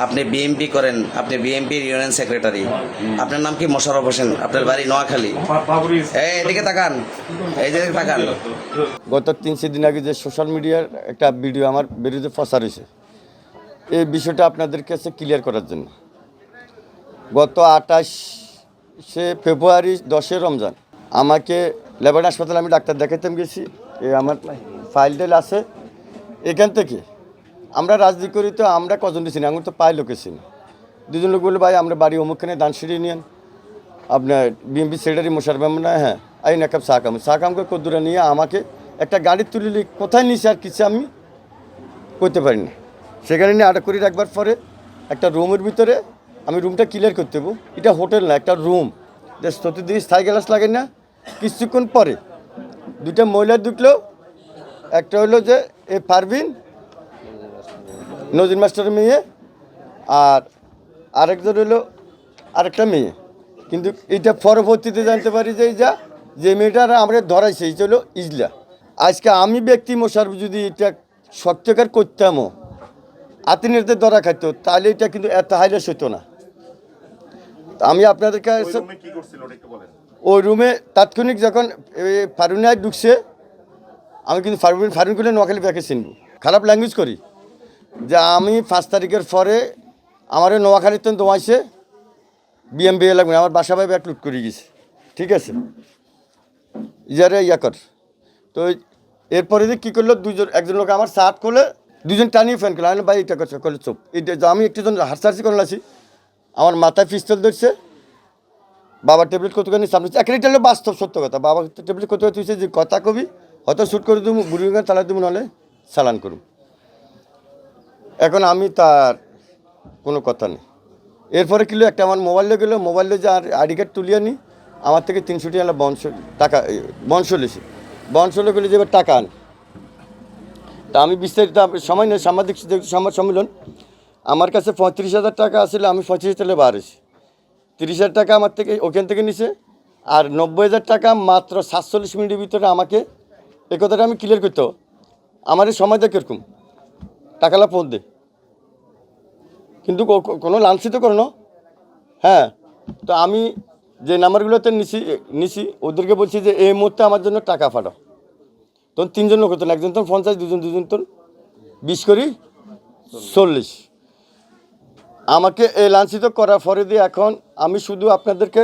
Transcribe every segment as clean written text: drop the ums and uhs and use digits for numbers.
আপনি বিএমপি করেন, আপনি বিএমপির ইউনিয়ন সেক্রেটারি, আপনার নাম কি? মোশাররফ হোসেন, আপনার বাড়ি নোয়াখালী। এই এদিকে তাকান, এই যে তাকান। গত 3-4 দিন আগে যে সোশ্যাল মিডিয়ার একটা ভিডিও আমার বিরুদ্ধে প্রচার হয়েছে, এই বিষয়টা আপনাদের কাছে ক্লিয়ার করার জন্য গত 28শে ফেব্রুয়ারি 10 রমজান আমাকে লেবার হাসপাতালে আমি ডাক্তার দেখাইতে গেছি। আমার ফাইল টাইল আছে। এখান থেকে আমরা রাজনীতি করি, তো আমরা কজন দিচ্ছি না, আমি তো পাই লোকেছি না। দুজন লোক বলে ভাই আমরা বাড়ি অমুকখানে দানসিঁড়ি নিয়েন, আপনার বিএমপি সেক্রেটারি মোশাররফ না, হ্যাঁ আই নাকাব সাকামকে কদ্দুরা নিয়ে আমাকে একটা গাড়ি তুলিলি কোথায় নিয়েছে আর কিছু আমি করতে পারি না। সেখানে নিয়ে আটক করে রাখবার পরে একটা রুমের ভিতরে আমি রুমটা ক্লিয়ার করতে হবো। এটা হোটেল না, একটা রুম, যে প্রতিদিন স্থায়ী গ্লাস লাগে না। কিছুক্ষণ পরে দুইটা মহিলা ঢুকলো। একটা হলো যে এ পারভিন নজির মাস্টারের মেয়ে, আর আরেকজন হলো আরেকটা মেয়ে। কিন্তু এটা পরবর্তীতে জানতে পারি যে যে মেয়েটার আমরা ধরাইছে এই হলো ইজলা। আজকে আমি ব্যক্তি মোশাররফ যদি এটা সত্যকার করতামও, আতিনেরদের ধরা খাইতো, তাহলে এটা কিন্তু এত হাইলাস হতো না। আমি আপনাদের কাছে ওই রুমে তাৎক্ষণিক যখন ফারুনায় ঢুকছে, আমি কিন্তু ফারুন করলে নোয়াখালী ব্যাকে চিনব। খারাপ ল্যাঙ্গুয়েজ করি যে আমি 5 তারিখের পরে আমার নোয়াখালীতে দোয়াইছে বিএমবি লাগবে, আমার বাসা ভাই ব্যাগ লুট করে গেছে। ঠিক আছে, ইয়ারে ইয়া কর। তো এরপরে যে কী করলো, একজন লোক আমার শার্ট করলে দুজন টানিয়ে ফ্যান করলো। আমি ভাই এটা করছে, করলে চুপ। এটা আমি একটু জন হারসার্সি করে আছি, আমার মাথায় পিস্তল ধরছে। বাবার ট্যাবলেট কতখানি সামনে একটা, এটা হলো বাস্তব সত্য কথা। বাবা ট্যাবলেট কত তুইছে যে কথা কবি হয়তো শ্যুট করে দেবো, বুড়িগান তালা দেবো, নাহলে চালান করুন। এখন আমি তার কোনো কথা নেই। এরপরে কিলো একটা আমার মোবাইলে গেলো, মোবাইলে যে আর আইডি কার্ড তুলিয়ে নিই, আমার থেকে 300 টাকা বনশ লেছে। বনশ গেলে যে এবার টাকা আন। তা আমি বিস্তারিত সময় নেই, সাংবাদিক সংবাদ সম্মেলন, আমার কাছে 35,000 টাকা আসলে আমি 25,000 বার হয়েছি। 30,000 টাকা আমার থেকে ওখান থেকে নিছে, আর 90,000 টাকা মাত্র 47 মিনিটের ভিতরে আমাকে এই কথাটা আমি ক্লিয়ার করতে। আমার এই সময়টা কীরকম টাকালা ফোন দে, কিন্তু কোনো লাঞ্ছিত করো। হ্যাঁ, তো আমি যে নাম্বারগুলোতে নিছি ওদেরকে বলছি যে এই মুহূর্তে আমার জন্য টাকা পাঠাও। তখন 3 জন লোক হতো, একজন তখন 50, দুজন তখন 20 করি 40। আমাকে এই লাঞ্ছিত করার পরে দিয়ে এখন আমি শুধু আপনাদেরকে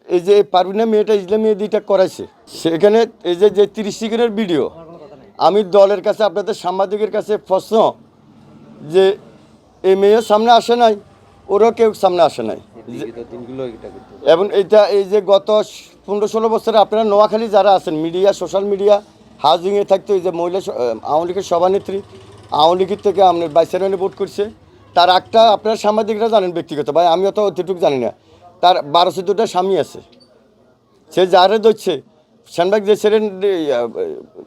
এই যে পারভিনা মেয়েটা ইসলাম মেয়ে দিটা করাইছে, সেখানে এই যে 30 সেকেন্ডের ভিডিও, আমি দলের কাছে আপনাদের সাংবাদিকের কাছে প্রশ্ন যে এই মেয়ের সামনে আসে নাই, ওরও কেউ সামনে আসে নাই। এবং এইটা এই যে গত 15-16 বছরে আপনারা নোয়াখালী যারা আছেন, মিডিয়া সোশ্যাল মিডিয়া হাউজিংয়ে থাকতো, এই যে মহিলা আওয়ামী লীগের সভানেত্রী, আওয়ামী লীগের থেকে আপনার বাইসারানে ভোট করছে, তার একটা আপনার সাংবাদিকরা জানেন ব্যক্তিগত ভাই, আমি অত অতটুকু জানি না। তার 12-14টা স্বামী আছে, সে যারে ধরছে শ্যানবাগ যে ছেলে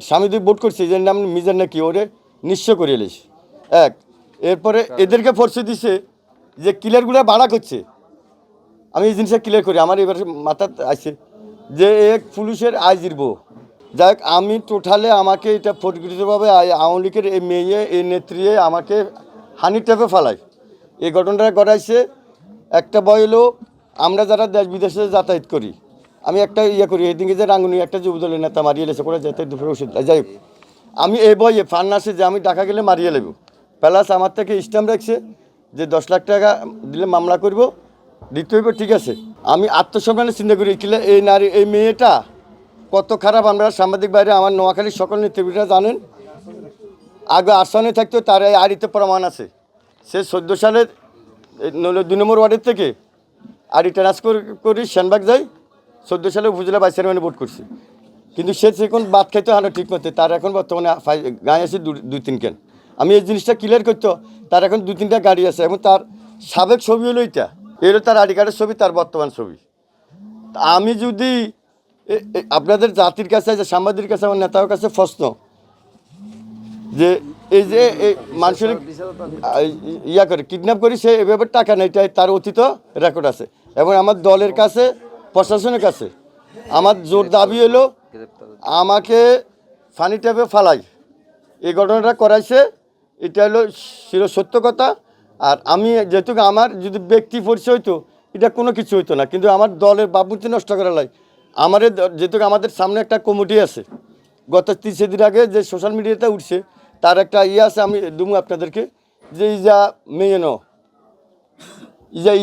স্বামী দিয়ে ভোট করছে, যে নাম মিজান নাকি, ওরে নিঃস্ব করে এলিস এক। এরপরে এদেরকে ফোর্সে দিছে যে ক্লিয়ারগুলো বাড়া করছে। আমি এই জিনিসটা ক্লিয়ার করি, আমার এবার মাথা আছে যে এক পুলিশের আইজির বউ। যাই হোক, আমি টোটালে আমাকে এটা প্রকৃতভাবে আওয়ামী লীগের এই মেয়ে এই নেত্রী আমাকে হানি ট্যাপে ফালায়। এই ঘটনাটা ঘটাইছে একটা বয় হলো, আমরা যারা দেশ বিদেশে যাতায়াত করি, আমি একটা ইয়ে করি, এদিকে যে রাঙ্গুনি একটা যুবদলের নেতা মারিয়ে লেছে করে যেতে দুপুরে ওষুধ। যাই হোক, আমি এই বইয়ে ফান্ড আসে যে আমি টাকা গেলে মারিয়ে নেব, প্লাস আমার থেকে স্ট্যাম্প রাখছে যে 10 লাখ টাকা দিলে মামলা করব, দিতে হইব। ঠিক আছে, আমি আত্মসম্মানের চিন্তা করি কিলে এই নারী এই মেয়েটা কত খারাপ। আমরা সাংবাদিক বাইরে আমার নোয়াখালীর সকল নেতৃবৃন্দরা জানেন, আগে আসানে থাকতো, তার এই আড়িতে প্রমাণ আছে। সে 14 সালের 2 নম্বর ওয়ার্ডের থেকে আড়ি ট্রান্সফার করি সেনবাগ যাই, 14 সালে উপজেলা ভাইস চেয়ারম্যানে ভোট করছি। কিন্তু সে এখন ভাত খাইতে হয় না ঠিক মতো, তার এখন বর্তমানে গায়ে আছে 2-3 ক্যান। আমি এই জিনিসটা ক্লিয়ার করতো, তার এখন 2-3টা গাড়ি আছে, এবং তার সাবেক ছবি হলো এইটা, এলো তার আইডি কার্ডের ছবি, তার বর্তমান ছবি। আমি যদি আপনাদের জাতির কাছে, যে সাংবাদিকের কাছে, আমার নেতার কাছে প্রশ্ন যে এই যে মানুষের ইয়া করে কিডন্যাপ করি, সে এভাবে টাকা নেই, তার অতীত রেকর্ড আছে। এবং আমার দলের কাছে, প্রশাসনের কাছে আমার জোর দাবি হলো আমাকে ফানি ট্যাপে ফালাই এই ঘটনাটা করাইছে। এটা হলো সত্য কথা। আর আমি যেহেতু আমার যদি ব্যক্তি পরিচয় হইতো এটা কোনো কিছু হইতো না, কিন্তু আমার দলের ভাবমূর্তি নষ্ট করা লাই। আমার যেহেতু আমাদের সামনে একটা কমিটি আছে, গত 30 দিন আগে যে সোশ্যাল মিডিয়াতে উঠছে তার একটা আছে, আমি দুমু আপনাদেরকে, যে ইজা মেয়েনো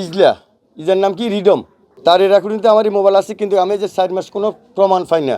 ইজলার নাম কি রিডম, তার এরা কিন্তু আমার মোবাইল আছে, কিন্তু আমি যে 4 মাস কোনো প্রমাণ পাই না।